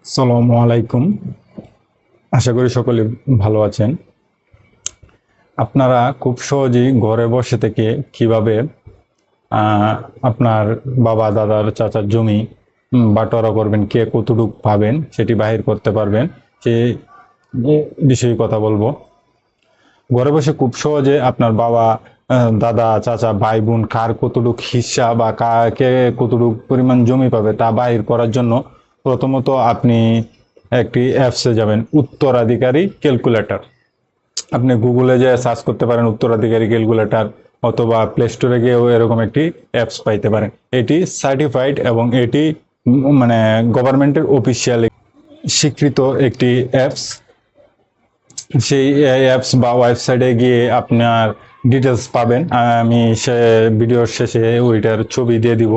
আসসালামু আলাইকুম। আশা করি সকলে ভালো আছেন। আপনারা খুব সহজেই ঘরে বসে থেকে কিভাবে আপনার বাবা দাদার চাচার জমি বাটোয়ারা করবেন, কে কতটুক পাবেন সেটি বাহির করতে পারবেন, সে বিষয়ে কথা বলবো। ঘরে বসে খুব সহজে আপনার বাবা দাদা চাচা ভাই বোন কার কতটুক হিস্সা বা কে কতটুক পরিমাণ জমি পাবে তা বাহির করার জন্য প্রথমত আপনি একটি অ্যাপসে যাবেন, উত্তরাধিকারী ক্যালকুলেটর। আপনি গুগলে যে সার্চ করতে পারেন উত্তরাধিকারী ক্যালকুলেটর, অথবা প্লে স্টোরে গিয়েও এরকম একটি অ্যাপস পাইতে পারেন। এটি সার্টিফাইড এবং এটি মানে গভর্নমেন্টের অফিসিয়াল স্বীকৃত একটি অ্যাপস। সেই অ্যাপস বা ওয়েবসাইটে গিয়ে আপনার ডিটেলস পাবেন। আমি সে ভিডিওর শেষে ওইটার ছবি দিয়ে দিব,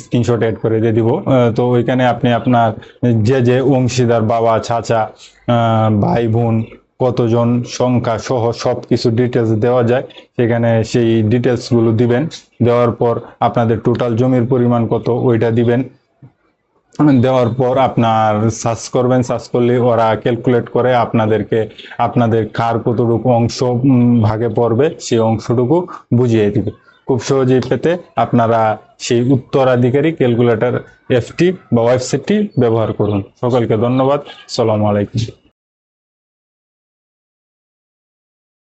স্ক্রিনশট অ্যাড করে দিয়ে দিব। তো ওইখানে আপনি আপনার যে অংশীদার বাবা চাচা ভাই বোন কতজন সংখ্যা সহ সব কিছু ডিটেলস দেওয়া যায়, সেখানে সেই ডিটেলসগুলো দিবেন। দেওয়ার পর আপনাদের টোটাল জমির পরিমাণ কত ওইটা দিবেন। দেওয়ার পর আপনার সার্চ করবেন, সার্চ করলে ওরা ক্যালকুলেট করে আপনাদেরকে আপনাদের কার কতটুকু অংশ ভাগে পড়বে সেই অংশটুকু বুঝিয়ে দিবে। খুব সহজেই পেতে আপনারা সেই উত্তরাধিকারী ক্যালকুলেটর অ্যাপটি বা ওয়েবসাইটটি ব্যবহার করুন। সকলকে ধন্যবাদ। আসসালামু আলাইকুম।